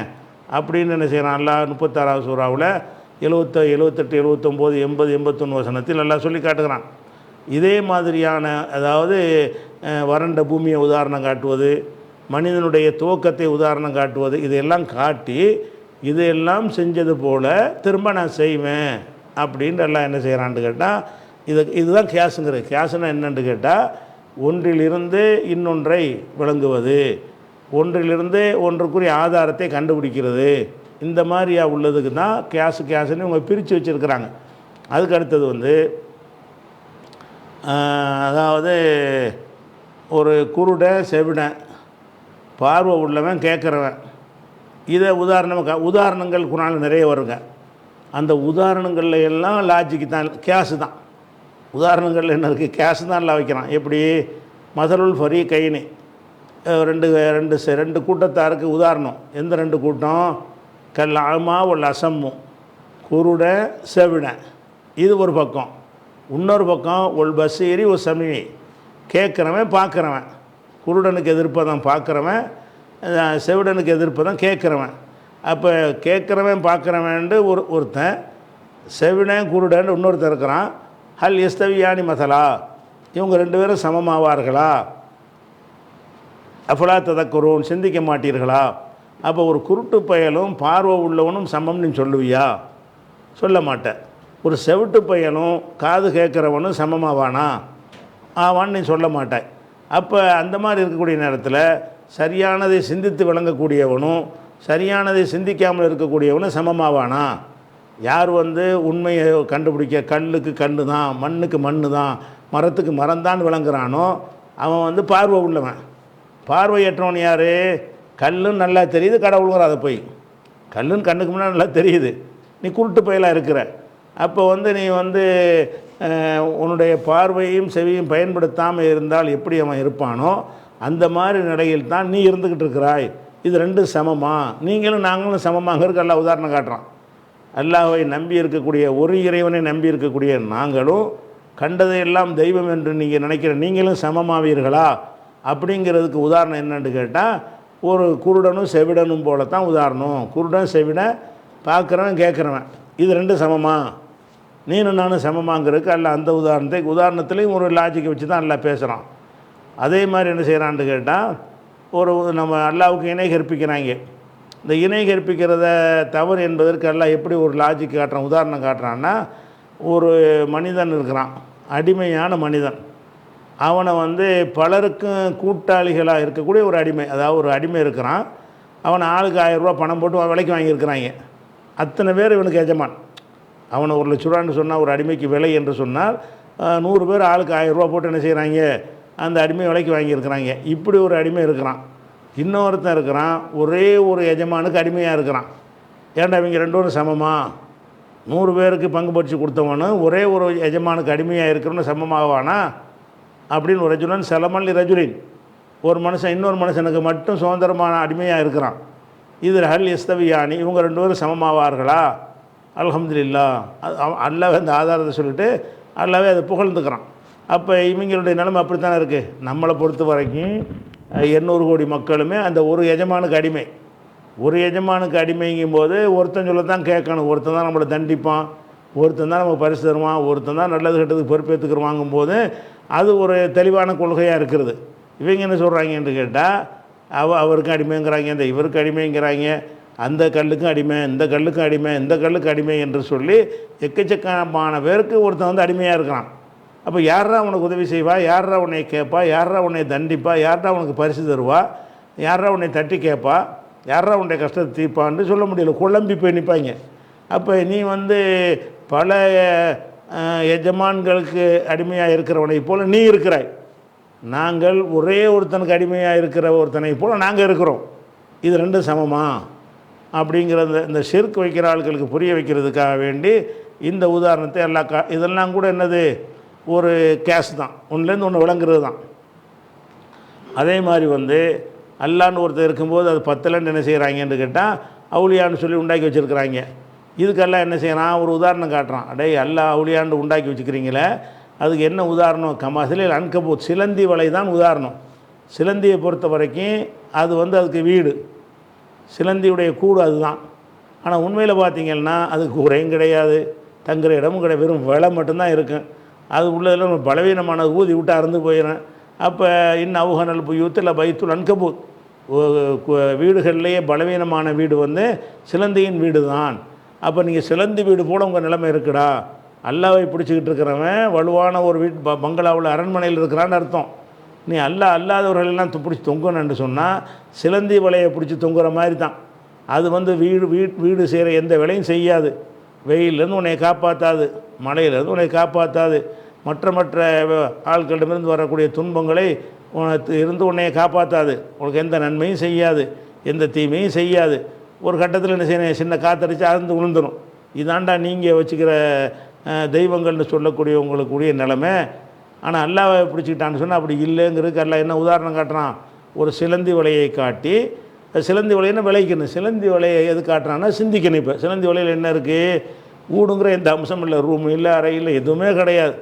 அப்படின்னு என்ன செய்கிறான். அல்லா 36வது சூறாவில் 78 79 80 81 வசனத்தில் நல்லா சொல்லி காட்டுகிறான். இதே மாதிரியான, அதாவது வறண்ட பூமியை உதாரணம் காட்டுவது, மனிதனுடைய துவக்கத்தை உதாரணம் காட்டுவது, இதையெல்லாம் காட்டி இதையெல்லாம் செஞ்சது போல் திரும்ப நான் செய்வேன் அப்படின்ட்டு எல்லாம் என்ன செய்கிறான்னு கேட்டால், இதுதான் கேஸுங்கிறது. கேஸுன்னா என்னென்னு கேட்டால், ஒன்றிலிருந்து இன்னொன்றை விளங்குவது, ஒன்றிலிருந்து ஒன்றுக்குரிய ஆதாரத்தை கண்டுபிடிக்கிறது, இந்த மாதிரியா உள்ளதுக்கு தான் கேஸுன்னு இவங்க பிரித்து வச்சுருக்கிறாங்க. அதுக்கு அடுத்தது வந்து, அதாவது ஒரு குருடை செவிடை பார்வை உள்ளவன் கேட்குறவன், இதை உதாரணங்கள் குரானில் நிறைய வருங்க. அந்த உதாரணங்களில் எல்லாம் லாஜிக்கு தான், கேஸு தான். உதாரணங்கள் என்ன இருக்குது, கேஸு தான் எல்லாம் வைக்கிறான். எப்படி மதலுல் ஃபரி கைனி, ரெண்டு கூட்டத்தாருக்கு உதாரணம். எந்த ரெண்டு கூட்டம், கல் ஆமா உள்ள அசம்மும், குருட செவிட, இது ஒரு பக்கம். இன்னொரு பக்கம் ஒல் பசீரி ஒரு சமீ, கேட்குறவன் பார்க்குறவன். குருடனுக்கு எதிர்ப்பை தான் பார்க்குறவன், செவிடனுக்கு எதிர்ப்பை தான் கேட்குறவன். அப்போ கேட்குறவன் பார்க்குறவன்ட்டு ஒருத்தன், செவிடன் குருடன் இன்னொருத்தர் இருக்கிறான். ஹல் எஸ்தவியானி மசலா, இவங்க ரெண்டு பேரும் சமமாவார்களா, அஃபலா ததக்குறோன், சிந்திக்க மாட்டீர்களா? அப்போ ஒரு குருட்டு பயலும் பார்வை உள்ளவனும் சமம்னு சொல்லுவியா? சொல்ல மாட்டேன். ஒரு செவிட்டு பயலும் காது கேட்குறவனும் சமமாவானா? ஆவான்னு நீ சொல்ல மாட்டேன். அப்போ அந்த மாதிரி இருக்கக்கூடிய நேரத்தில் சரியானதை சிந்தித்து விளங்கக்கூடியவனும் சரியானதை சிந்திக்காமல் இருக்கக்கூடியவனும் சமமாவானா? யார் வந்து உண்மையை கண்டுபிடிக்க, கல்லுக்கு கல் தான், மண்ணுக்கு மண் தான், மரத்துக்கு மரம்தான் விளங்குறானோ அவன் வந்து பார்வை உள்ளவன். பார்வையற்றவன் யார்? கல்லுன்னு நல்லா தெரியுது, கடவுளுங்கிற அதை போய் கல்லுன்னு கண்ணுக்கு முன்னாடி நல்லா தெரியுது, நீ குருட்டு பயலாக இருக்கிற. அப்போ வந்து நீ வந்து உன்னுடைய பார்வையும் செவியும் பயன்படுத்தாமல் இருந்தால் எப்படி அவன் இருப்பானோ அந்த மாதிரி நிலையில் தான் நீ இருந்துக்கிட்டு இருக்கிறாய். இது ரெண்டும் சமமா? நீங்களும் நாங்களும் சமமாங்கிறதுக்கு எல்லாம் உதாரணம் காட்டுறான். அல்லாஹ்வை நம்பி இருக்கக்கூடிய, ஒரு இறைவனை நம்பி இருக்கக்கூடிய நாங்களும் கண்டதையெல்லாம் தெய்வம் என்று நீங்கள் நினைக்கிற நீங்களும் சமமாவீர்களா அப்படிங்கிறதுக்கு உதாரணம் என்னன்னு கேட்டால், ஒரு குருடனும் செவிடனும் போல தான் உதாரணம். குருடன் செவிடன், பார்க்குறவன் கேட்குறவன், இது ரெண்டும் சமமா? நீனும் நானும் சமமாங்கிறதுக்கு அல்ல அந்த உதாரணத்துலேயும் ஒரு லாஜிக்கை வச்சு தான் எல்லாம் பேசுகிறான். அதே மாதிரி என்ன செய்கிறான்னு கேட்டால், ஒரு நம்ம அல்லாஹ்வுக்கு இணை கற்பிக்கிறாங்க. இந்த இணை கற்பிக்கிறத தவறு என்பதற்கு அல்லாஹ் எப்படி ஒரு லாஜிக் காட்டுறான், உதாரணம் காட்டுறான்னா, ஒரு மனிதன் இருக்கிறான், அடிமையான மனிதன். அவனை வந்து பலருக்கும் கூட்டாளிகளாக இருக்கக்கூடிய ஒரு அடிமை, அதாவது ஒரு அடிமை இருக்கிறான். அவனை ஆளுக்கு 1000 ரூபா பணம் போட்டு விலைக்கு வாங்கியிருக்கிறாங்க. அத்தனை பேர் இவனுக்கு எஜமான். அவனை 1,00,000 சொன்னால் ஒரு அடிமைக்கு விலை என்று சொன்னால் 100 பேர் ஆளுக்கு 1000 ரூபா போட்டு என்ன செய்கிறாங்க, அந்த அடிமை விலைக்கு வாங்கியிருக்கிறாங்க. இப்படி ஒரு அடிமை இருக்கிறான். இன்னொருத்தன் இருக்கிறான், ஒரே ஒரு எஜமானுக்கு அடிமையாக இருக்கிறான். ஏன்டா இவங்க 2 பேரும் சமமா? 100 பேருக்கு பங்கு பறித்து கொடுத்தவனும் ஒரே ஒரு எஜமானுக்கு அடிமையாக இருக்கிறவனு சமமாகவானா அப்படின்னு ஒரு ரஜுலன் செலமல்லி ரஜுலின், ஒரு மனுஷன் இன்னொரு மனுஷனுக்கு மட்டும் சுதந்திரமான அடிமையாக இருக்கிறான். இது ஹல் எஸ்தவியானி, இவங்க 2 பேரும் சமமாவார்களா? அல்ஹம்துலில்லாஹ். அல்லாஹ் அந்த ஆதாரத்தை சொல்லிவிட்டு அல்லாவே அதை புகழ்ந்துக்கிறான். அப்போ இவங்களுடைய நிலைமை அப்படித்தானே இருக்குது. நம்மளை பொறுத்த வரைக்கும் 800 கோடி மக்களுமே அந்த ஒரு எஜமானுக்கு அடிமை. ஒரு எஜமானுக்கு அடிமைங்கும் போது ஒருத்தன் சொல்ல தான் கேட்கணும். ஒருத்தன் தான் நம்மளை தண்டிப்பான், ஒருத்தன் தான் நமக்கு பரிசு தருவான், ஒருத்தன் தான் நல்லது கெட்டதுக்கு பொறுப்பேற்றுக்கிறவாங்கும் போது அது ஒரு தெளிவான கொள்கையாக இருக்கிறது. இவங்க என்ன சொல்கிறாங்க என்று கேட்டால், அவருக்கும் அடிமைங்கிறாங்க, இந்த இவருக்கு அடிமைங்கிறாங்க, அந்த கல்லுக்கும் அடிமை, இந்த கல்லுக்கும் அடிமை, இந்த கல்லுக்கு அடிமை என்று சொல்லி எக்கச்சக்கமான பேருக்கு ஒருத்தன் வந்து அடிமையாக இருக்கிறான். அப்போ யாரா உனக்கு உதவி செய்வா, யாரா உன்னை கேட்பா, யாரா உன்னை தண்டிப்பா, யாரா உனக்கு பரிசு தருவா, யாரா உன்னை தட்டி கேட்பா, யாரா உன்னை கஷ்டத்தை தீர்ப்பான்னு சொல்ல முடியல, குழம்பி போய் நிற்பாங்க. அப்போ நீ வந்து பல எஜமான்களுக்கு அடிமையாக இருக்கிறவனை போல் நீ இருக்கிறாய். நாங்கள் ஒரே ஒருத்தனுக்கு அடிமையாக இருக்கிற ஒருத்தனை போல் நாங்கள் இருக்கிறோம். இது 2 சமமா அப்படிங்கிறத இந்த ஷிர்க் வைக்கிற ஆட்களுக்கு புரிய வைக்கிறதுக்காக வேண்டி இந்த உதாரணத்தை இதெல்லாம் கூட என்னது, ஒரு கேஸ் தான், ஒன்றுலேருந்து ஒன்று விளங்குறது தான். அதே மாதிரி வந்து அல்லான்னு ஒருத்தர் இருக்கும்போது அது 10 என்ன செய்கிறாங்கன்னு கேட்டால் அவுலியான்னு சொல்லி உண்டாக்கி வச்சுருக்கிறாங்க. இதுக்கெல்லாம் என்ன செய்யறான், ஒரு உதாரணம் காட்டுறான். அடே அல்லாஹ் அவுலியான்னு உண்டாக்கி வச்சுக்கிறீங்களே, அதுக்கு என்ன உதாரணம்? கமாசிலில் அன்கபூத், சிலந்தி வலை தான் உதாரணம். சிலந்தியை பொறுத்த வரைக்கும் அது வந்து அதுக்கு வீடு, சிலந்தியுடைய கூடு அதுதான். ஆனால் உண்மையில் பார்த்திங்கன்னா அதுக்கு கூரையும் கிடையாது, தங்குற இடமும் கிடையாது, வெறும் விலை மட்டும்தான் இருக்கும். அது உள்ளதில் நம்ம பலவீனமான ஊதி விட்டு அறந்து போயிடும். அப்போ இன்னும் அவுகனல் புயூத்தில் பைத்துல் அன்கபூத், வீடுகள்லேயே பலவீனமான வீடு வந்து சிலந்தியின் வீடு தான். அப்போ நீங்கள் சிலந்தி வீடு போல் உங்கள் நிலைமை இருக்குடா. அல்லாவை பிடிச்சிக்கிட்டு இருக்கிறவன் வலுவான ஒரு பங்களாவில் அரண்மனையில் இருக்கிறான்னு அர்த்தம். நீ அல்லாதவர்களெல்லாம் பிடிச்சி தொங்கணுன்னு சொன்னால் சிலந்தி வலையை பிடிச்சி தொங்குற மாதிரி தான். அது வந்து வீடு செய்கிற எந்த வேலையும் செய்யாது. வெயிலேருந்து உன்னை காப்பாற்றாது, மழையிலேருந்து உன்னை காப்பாற்றாது, மற்ற ஆட்களிடமிருந்து வரக்கூடிய துன்பங்களை இருந்து உன்னையை காப்பாற்றாது, உனக்கு எந்த நன்மையும் செய்யாது, எந்த தீமையும் செய்யாது. ஒரு கட்டத்தில் என்ன செய்யணும், சின்ன காற்றடிச்சு அறுந்து விழுந்துடும். இதாண்டா நீங்கள் வச்சுக்கிற தெய்வங்கள்னு சொல்லக்கூடிய உங்களுக்குரிய நிலைமை. ஆனால் அல்லாவை பிடிச்சிக்கிட்டான்னு சொன்னால் அப்படி இல்லைங்கிறதுக்கு அல்லாஹ் என்ன உதாரணம் காட்டுறான், ஒரு சிலந்தி வலையை காட்டி, சிலந்தி வலையினா விளைக்கணும். சிலந்தி வலையை எது காட்டுறான்னா சிந்திக்கணும். இப்போ சிலந்தி வலையில் என்ன இருக்குது, ஊடுங்கிற எந்த அம்சம் இல்லை, ரூம் இல்லை, அறை இல்லை, எதுவுமே கிடையாது.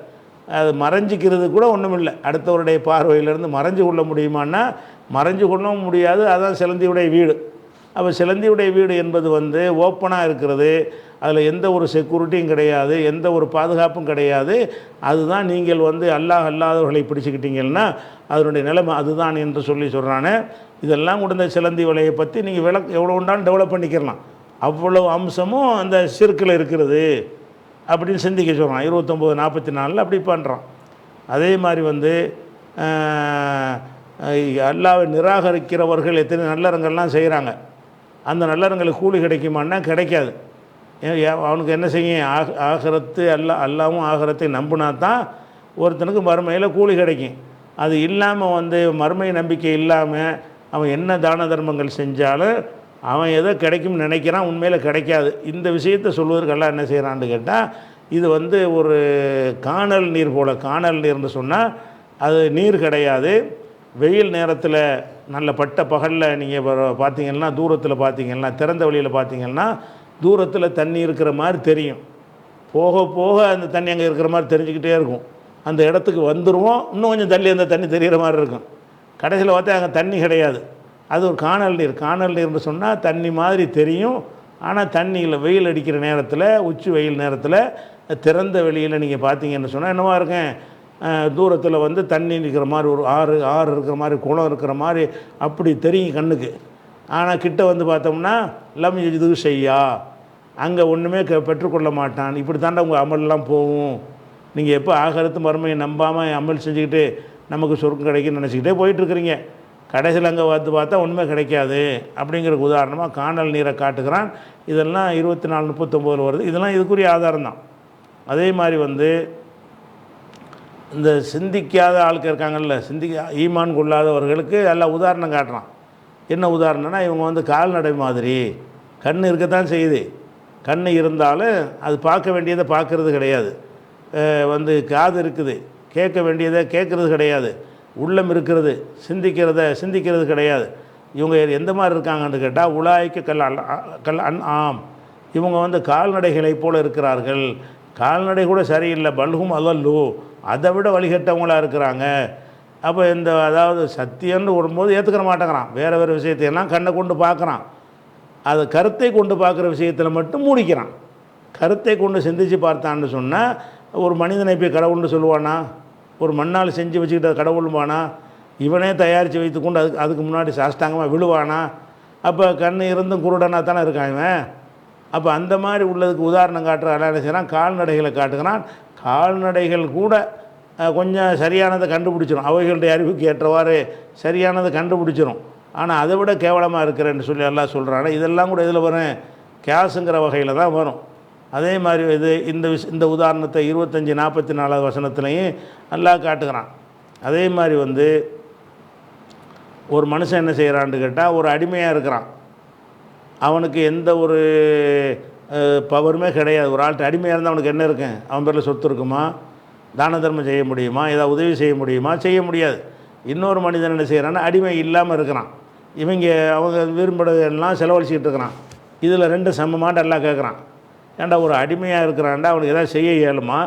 அது மறைஞ்சிக்கிறது கூட ஒன்றும் இல்லை. அடுத்தவருடைய பார்வையிலேருந்து மறைஞ்சு கொள்ள முடியுமான்னா மறைஞ்சு கொள்ளவும் முடியாது. அதுதான் சிலந்தியுடைய வீடு. அப்போ சிலந்தியுடைய வீடு என்பது வந்து ஓப்பனாக இருக்கிறது, அதில் எந்த ஒரு செக்யூரிட்டியும் கிடையாது, எந்த ஒரு பாதுகாப்பும் கிடையாது. அதுதான் நீங்கள் வந்து அல்லாதவர்களை பிடிச்சிக்கிட்டீங்கன்னா அதனுடைய நிலைமை அதுதான் என்று சொல்கிறானே. இதெல்லாம் கூட இந்த சிலந்தி வலையை பற்றி நீங்கள் எவ்வளோ உண்டாலும் டெவலப் பண்ணிக்கிறலாம். அவ்வளோ அம்சமும் அந்த சிற்கில் இருக்கிறது அப்படின்னு சிந்திக்க சொல்கிறான். 29:44 அப்படி பண்ணுறான். அதே மாதிரி வந்து அல்லாவை நிராகரிக்கிறவர்கள் எத்தனை நல்லறங்கள்லாம் செய்கிறாங்க. அந்த நல்லறங்களுக்கு கூலி கிடைக்குமான்னா கிடைக்காது. அவனுக்கு என்ன செய்யும், ஆகரத்து அல்லாவும் ஆகரத்தை நம்பினா தான் ஒருத்தனுக்கு மறுமையில் கூலி கிடைக்கும். அது இல்லாமல் வந்து மறுமை நம்பிக்கை இல்லாமல் அவன் என்ன தான தர்மங்கள் செஞ்சாலும் அவன் எதோ கிடைக்கும்னு நினைக்கிறான், உண்மையில் கிடைக்காது. இந்த விஷயத்தை சொல்வதற்கெல்லாம் என்ன செய்கிறான்னு கேட்டால், இது வந்து ஒரு காணல் நீர் போல். காணல் நீர்னு சொன்னால் அது நீர் கிடையாது. வெயில் நேரத்தில் நல்ல பட்ட பகலில் நீங்கள் பார்த்தீங்கன்னா, தூரத்தில் பார்த்தீங்கன்னா, திறந்த வழியில் பார்த்தீங்கன்னா தூரத்தில் தண்ணி இருக்கிற மாதிரி தெரியும். போக போக அந்த தண்ணி அங்கே இருக்கிற மாதிரி தெரிஞ்சுக்கிட்டே இருக்கும். அந்த இடத்துக்கு வந்துடுவோம், இன்னும் கொஞ்சம் தள்ளி அந்த தண்ணி தெரிகிற மாதிரி இருக்கும். கடைசியில் பார்த்தா அங்கே தண்ணி கிடையாது. அது ஒரு காணல் நீர். காணல் நீர்னு சொன்னால் தண்ணி மாதிரி தெரியும், ஆனால் தண்ணியில் வெயில் அடிக்கிற நேரத்தில், உச்சி வெயில் நேரத்தில் திறந்த வெளியில் நீங்கள் பார்த்தீங்கன்னு சொன்னால் என்னவா இருக்கும், தூரத்தில் வந்து தண்ணி இருக்கிற மாதிரி ஒரு ஆறு இருக்கிற மாதிரி குளம் இருக்கிற மாதிரி அப்படி தெரியும் கண்ணுக்கு. ஆனால் கிட்ட வந்து பார்த்தோம்னா லம் இது செய்யா, அங்கே ஒன்றுமே பெற்றுக்கொள்ள மாட்டான். இப்படி தாண்டா உங்கள் அமல்லாம் போகும். நீங்கள் எப்போ ஆகரத்து மறுமையை நம்பாமல் அமல் செஞ்சுக்கிட்டு நமக்கு சொர்க்கம் கிடைக்குன்னு நினச்சிக்கிட்டே போயிட்டுருக்குறீங்க. கடைசியில் அங்கே வந்து பார்த்தா ஒன்றுமே கிடைக்காது. அப்படிங்கிறதுக்கு உதாரணமாக காணல் நீரை காட்டுகிறான். இதெல்லாம் 24:39 வருது. இதெல்லாம் இதுக்குரிய ஆதாரம் தான். அதே மாதிரி வந்து இந்த சிந்திக்காத ஆட்கள் இருக்காங்கல்ல, ஈமான் கொள்ளாதவர்களுக்கு எல்லாம் உதாரணம் காட்டுறான். என்ன உதாரணம்னா, இவங்க வந்து கால்நடை மாதிரி கண் இருக்கத்தான் செய்யுது. கண் இருந்தாலும் அது பார்க்க வேண்டியதை பார்க்கறது கிடையாது. வந்து காது இருக்குது, கேட்க வேண்டியதை கேட்குறது கிடையாது. உள்ளம் இருக்கிறது, சிந்திக்கிறது கிடையாது. இவங்க எந்த மாதிரி இருக்காங்கன்னு கேட்டால் உலாய்க்கு கல் ஆம், இவங்க வந்து கால்நடைகளை போல் இருக்கிறார்கள். கால்நடை கூட சரியில்லை, பல்கும் அல்லல்லு, அதை விட வழிகட்டவங்களாக இருக்கிறாங்க. அப்போ அதாவது சத்தியம்னு வரும்போது ஏற்றுக்கிற மாட்டேங்கிறான். வேறு விஷயத்தையெல்லாம் கண்ணை கொண்டு பார்க்குறான். அது கருத்தை கொண்டு பார்க்குற விஷயத்தில் மட்டும் மூடிக்கிறான். கருத்தை கொண்டு சிந்தித்து பார்த்தான்னு சொன்னால் ஒரு மனிதனை போய் கடவுள்னு சொல்லுவானா? ஒரு மண்ணால் செஞ்சு வச்சுக்கிட்ட கடவுள்வானா? இவனே தயாரித்து வைத்துக்கொண்டு அதுக்கு முன்னாடி சாஷ்டாங்கமாக விழுவானா? அப்போ கண் இருந்தும் குருடனாக தானே இருக்கான் இவன். அப்போ அந்த மாதிரி உள்ளதுக்கு உதாரணம் காட்டுற என்ன செய்கிறான்? கால்நடைகளை காட்டுகிறான். கால்நடைகள் கூட கொஞ்சம் சரியானதை கண்டுபிடிச்சிடும், அவைகளுடைய அறிவுக்கு ஏற்றவாறு சரியானதை கண்டுபிடிச்சிடும். ஆனால் அதை விட கேவலமாக இருக்கிறேன்னு சொல்லி எல்லாம் சொல்கிறாங்க. இதெல்லாம் கூட இதில் வரும், கேஸுங்கிற வகையில் தான் வரும். அதே மாதிரி இந்த உதாரணத்தை 25-44 வசனத்துலையும் எல்லாம் காட்டுகிறான். அதே மாதிரி வந்து ஒரு மனுஷன் என்ன செய்கிறான்னு கேட்டால், ஒரு அடிமையாக இருக்கிறான். அவனுக்கு எந்த ஒரு பவருமே கிடையாது. ஒரு ஆள்கிட்ட அடிமையாக இருந்தால் அவனுக்கு என்ன இருக்கும்? அவன் பேரில் சொத்து இருக்குமா? தான தர்மம் செய்ய முடியுமா? ஏதாவது உதவி செய்ய முடியுமா? செய்ய முடியாது. இன்னொரு மனிதன் என்ன செய்கிறான்னா, அடிமை இல்லாமல் இருக்கிறான். அவங்க விரும்புகிறதெல்லாம் செலவழிச்சிக்கிட்டு இருக்கிறான். இதில் 2 சமமாட்டு எல்லாம் கேட்குறான். ஏன்டா ஒரு அடிமையாக இருக்கிறான்டா, அவனுக்கு எதாவது செய்ய இயலுமா?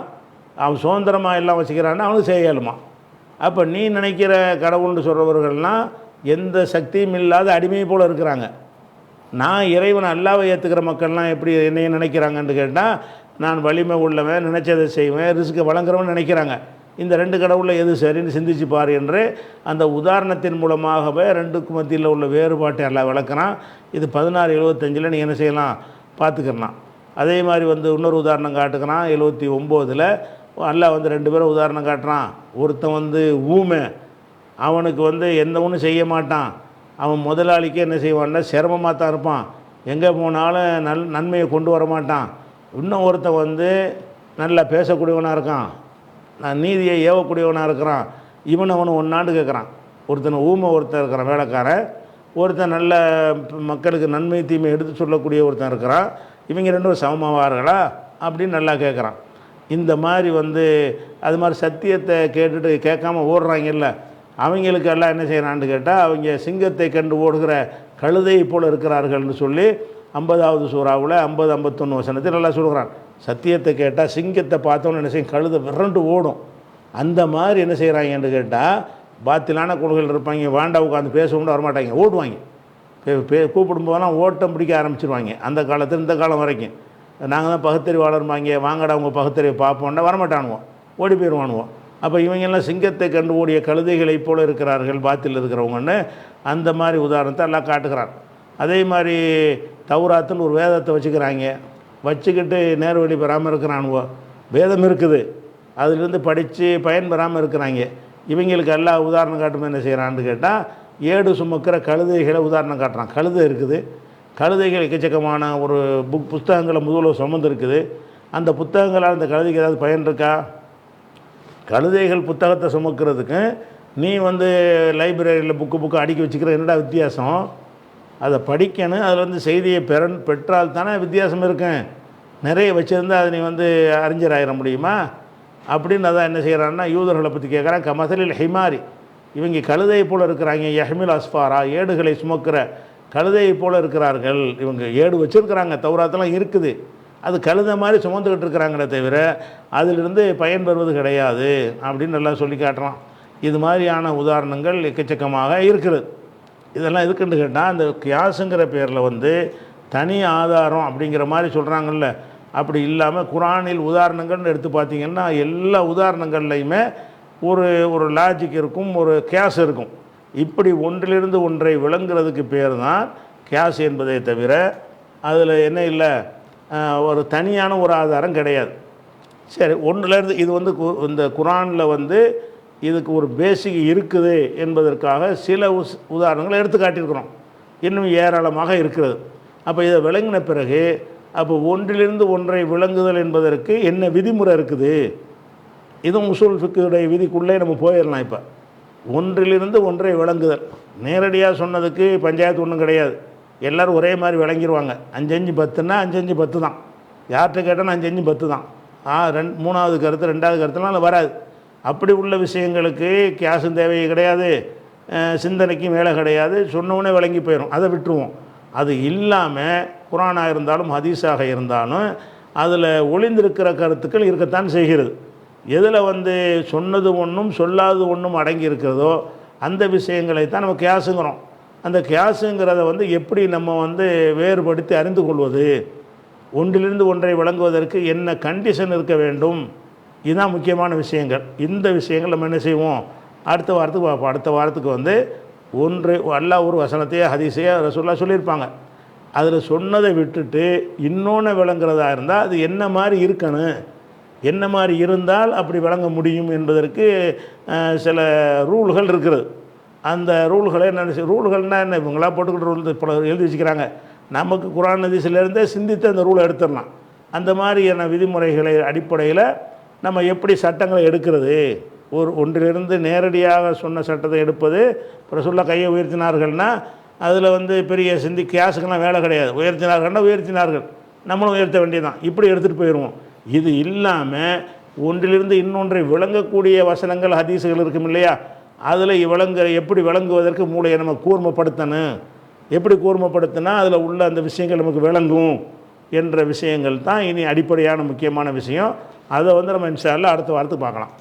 அவன் சுதந்திரமாக எல்லாம் வச்சுக்கிறான்னா அவனுக்கு செய்ய இயலுமா? அப்போ நீ நினைக்கிற கடவுள்னு சொல்கிறவர்கள்லாம் எந்த சக்தியும் இல்லாத அடிமையை போல் இருக்கிறாங்க. நான் இறைவன் அல்லாவை ஏற்றுக்கிற மக்கள்லாம் எப்படி என்னைய நினைக்கிறாங்கன்னு கேட்டால், நான் வலிமை உள்ளவன், நினைச்சதை செய்வேன், ரிஸ்க்கை வழங்குறவன் நினைக்கிறாங்க. இந்த 2 கடவுளில் எது சரின்னு சிந்திச்சு பார் என்று அந்த உதாரணத்தின் மூலமாகவே 2க்கும் மத்தியில் உள்ள வேறுபாட்டை எல்லாம் விளக்குறான். இது 16:75 நீ என்ன செய்யலாம்? பார்த்துக்கலாம். அதே மாதிரி வந்து இன்னொரு உதாரணம் காட்டுக்கிறான். 79 அல்லாஹ் வந்து 2 பேரும் உதாரணம் காட்டுறான். ஒருத்தன் வந்து ஊமை, அவனுக்கு வந்து எந்த ஒன்றும் செய்ய மாட்டான். அவன் முதலாளிக்கே என்ன செய்வான்னா சிரமமாக தான் இருப்பான், எங்கே போனாலும் நன்மையை கொண்டு வர மாட்டான். இன்னும் ஒருத்தன் வந்து நல்லா பேசக்கூடியவனாக இருக்கான், நீதியை ஏவக்கூடியவனாக இருக்கிறான். அவனும் ஒன்றாண்டு கேட்குறான். ஒருத்தன் ஊமை ஒருத்தன் இருக்கிறான் வேலைக்காரன், ஒருத்தன் நல்ல மக்களுக்கு நன்மை தீமை எடுத்து சொல்லக்கூடிய ஒருத்தன் இருக்கிறான். இவங்க 2 சமமாவார்களா அப்படின்னு நல்லா கேட்குறான். இந்த மாதிரி வந்து அது மாதிரி சத்தியத்தை கேட்டுட்டு கேட்காம ஓடுறாங்கல்ல, அவங்களுக்கு எல்லாம் என்ன செய்கிறான்னு கேட்டால், அவங்க சிங்கத்தை கண்டு ஓடுகிற கழுதை போல் இருக்கிறார்கள்னு சொல்லி 50வது சூறாவில் 50-51 வசனத்தில் நல்லா சொல்கிறான். சத்தியத்தை கேட்டால் சிங்கத்தை பார்த்தோன்னு என்ன செய்யும்? கழுதை விரண்டு ஓடும். அந்த மாதிரி என்ன செய்கிறாங்கன்னு கேட்டால், பாத்திலான கொள்கைகள் இருப்பாங்க, வாண்டா உட்காந்து பேசவும் வரமாட்டாங்க, ஓடுவாங்க. கூப்பிடும்போதெல்லாம் ஓட்டம் பிடிக்க ஆரம்பிச்சிருவாங்க. அந்த காலத்தில் இந்த காலம் வரைக்கும் நாங்கள் தான் பகுத்தறிவாளர்பாங்க, வாங்கடா உங்கள் பகுத்தறிவை பார்ப்போம்னா வரமாட்டானுவோம், ஓடி போயிடுவானுவோம். அப்போ இவங்கெல்லாம் சிங்கத்தை கண்டு ஓடிய கழுதைகளை போல் இருக்கிறார்கள் பாத்தில் இருக்கிறவங்கன்னு அந்த மாதிரி உதாரணத்தை எல்லாம் காட்டுகிறான். அதே மாதிரி தௌராத்துன்னு ஒரு வேதத்தை வச்சுக்கிறாங்க, வச்சுக்கிட்டு நேர் வழி பெறாமல் இருக்கிறானுவோ. வேதம் இருக்குது, அதிலிருந்து படித்து பயன் பெறாமல் இருக்கிறாங்க. இவங்களுக்கு எல்லாம் உதாரணம் காட்டும் என்ன செய்கிறான்னு கேட்டால், ஏடு சுமக்கிற கழுதைகளை உதாரணம் காட்டுறான். கழுதை இருக்குது, கழுதைகள் எக்கச்சக்கமான ஒரு புத்தகங்களை முதல்ல சுமந்து இருக்குது. அந்த புத்தகங்களால் அந்த கழுதைக்கு ஏதாவது பயன் இருக்கா? கழுதைகள் புத்தகத்தை சுமக்கிறதுக்கு நீ வந்து லைப்ரரியில் புக்கு அடுக்கி வச்சுக்கிற என்னடா வித்தியாசம்? அதை படிக்கணும், அதில் வந்து செய்தியை பெற்றால் தானே வித்தியாசம் இருக்கும். நிறைய வச்சுருந்தா அதை நீ வந்து அறிஞராயிட முடியுமா? அப்படின்னு அதான் என்ன செய்கிறான்னா, யூதர்களை பற்றி கேட்குறான். கமசலில் ஹிமாரி, இவங்க கழுதை போல் இருக்கிறாங்க. யஹ்மில் அஸ்ஃபாரா, ஏடுகளை சுமக்கிற கழுதையை போல் இருக்கிறார்கள். இவங்க ஏடு வச்சுருக்கிறாங்க, தௌராத்தெல்லாம் இருக்குது, அது கழுதை மாதிரி சுமந்துக்கிட்டு இருக்கிறாங்களே தவிர அதிலிருந்து பயன் பெறுவது கிடையாது அப்படின்னு நல்லா சொல்லி காட்டுறான். இது மாதிரியான உதாரணங்கள் எக்கச்சக்கமாக இருக்கிறது. இதெல்லாம் எதுக்குன்னு கேட்டால், அந்த கியாஸுங்கிற பேரில் வந்து தனி ஆதாரம் அப்படிங்கிற மாதிரி சொல்கிறாங்கல்ல, அப்படி இல்லாமல் குரானில் உதாரணங்கள்னு எடுத்து பார்த்திங்கன்னா எல்லா உதாரணங்கள்லையுமே ஒரு ஒரு லாஜிக் இருக்கும், ஒரு கியாஸ் இருக்கும். இப்படி ஒன்றிலிருந்து ஒன்றை விளங்குறதுக்கு பேர் தான் கியாஸ் என்பதை தவிர அதில் என்ன இல்லை, ஒரு தனியான ஒரு ஆதாரம் கிடையாது. சரி, ஒன்றுலேருந்து இது வந்து இந்த குரானில் வந்து இதுக்கு ஒரு பேசிக் இருக்குது என்பதற்காக சில உதாரணங்களை எடுத்து காட்டியிருக்கிறோம். இன்னும் ஏராளமாக இருக்கிறது. அப்போ இதை விளங்கின பிறகு அப்போ ஒன்றிலிருந்து ஒன்றை விளங்குதல் என்பதற்கு என்ன விதிமுறை இருக்குது, இதுவும் உசூல் ஃபிக்குடைய விதிக்குள்ளே நம்ம போயிடலாம். இப்போ ஒன்றிலிருந்து ஒன்றை விளங்குதல் நேரடியாக சொன்னதுக்கு பஞ்சாயத்து ஒன்றும் கிடையாது. எல்லோரும் ஒரே மாதிரி விளங்கிடுவாங்க. 5 10ன்னா 5 10 தான். யார்கிட்ட கேட்டாலும் 5 10 தான். மூணாவது கருத்து ரெண்டாவது கருத்துலாம் வராது. அப்படி உள்ள விஷயங்களுக்கு கியாஸும் தேவை கிடையாது, சிந்தனைக்கும் வேலை கிடையாது. சொன்னவுடனே விளங்கி போயிடும், அதை விட்டுருவோம். அது இல்லாமல் குரானாக இருந்தாலும் ஹதீஸாக இருந்தாலும் அதில் ஒளிந்திருக்கிற கருத்துக்கள் இருக்கத்தான் செய்கிறது. எதில் வந்து சொன்னது ஒன்றும் சொல்லாது ஒன்றும் அடங்கி இருக்கிறதோ அந்த விஷயங்களை தான் நம்ம கியாஸுங்கிறோம். அந்த கியாஸுங்கிறத வந்து எப்படி நம்ம வந்து வேறுபடுத்தி அறிந்து கொள்வது, ஒன்றிலிருந்து ஒன்றை விளங்குவதற்கு என்ன கண்டிஷன் இருக்க வேண்டும், இதுதான் முக்கியமான விஷயங்கள். இந்த விஷயங்கள் நம்ம என்ன செய்வோம், அடுத்த வாரத்துக்கு பார்ப்போம். அடுத்த வாரத்துக்கு வந்து அல்லாஹ் ஒரு வசனத்தையே ஹதீஸையே ரசூலுல்லாஹ் சொல்லியிருப்பாங்க. அதில் சொன்னதை விட்டுட்டு இன்னொன்று விளங்குறதா இருந்தால் அது என்ன மாதிரி இருக்கணும், என்ன மாதிரி இருந்தால் அப்படி விளங்க முடியும் என்பதற்கு சில ரூல்கள் இருக்கிறது. அந்த ரூல்களை என்ன, ரூல்கள்னால் என்ன, இவங்களா போட்டுக்கிட்டு ரூல் எழுதி வச்சுக்கிறாங்க. நமக்கு குர்ஆன் ஹதீஸிலேருந்தே சிந்தித்து அந்த ரூலை எடுத்துடலாம். அந்த மாதிரியான விதிமுறைகளை அடிப்படையில் நம்ம எப்படி சட்டங்களை எடுக்கிறது, ஒன்றிலிருந்து நேரடியாக சொன்ன சட்டத்தை எடுப்பது. ரசூலுல்லாஹ் கையை உயர்த்தினார்கள்னா அதில் வந்து பெரிய கியாஸுக்கெல்லாம் வேலை கிடையாது. உயர்த்தினார்கள், நம்மளும் உயர்த்த வேண்டியதான். இப்படி எடுத்துகிட்டு போயிடுவோம். இது இல்லாமல் ஒன்றிலிருந்து இன்னொன்றை விளங்கக்கூடிய வசனங்கள் ஹதீஸுகள் இருக்கும் இல்லையா, அதில் எப்படி விளங்குவதற்கு மூளையை நம்ம கூர்மைப்படுத்தணும், எப்படி கூர்மைப்படுத்தினா அதில் உள்ள அந்த விஷயங்கள் நமக்கு விளங்கும் என்ற விஷயங்கள் தான் இனி அடிப்படையான முக்கியமான விஷயம். அதை வந்து நம்ம இன்ஷா அல்லாஹ் அடுத்த வாரத்துக்கு பார்க்கலாம்.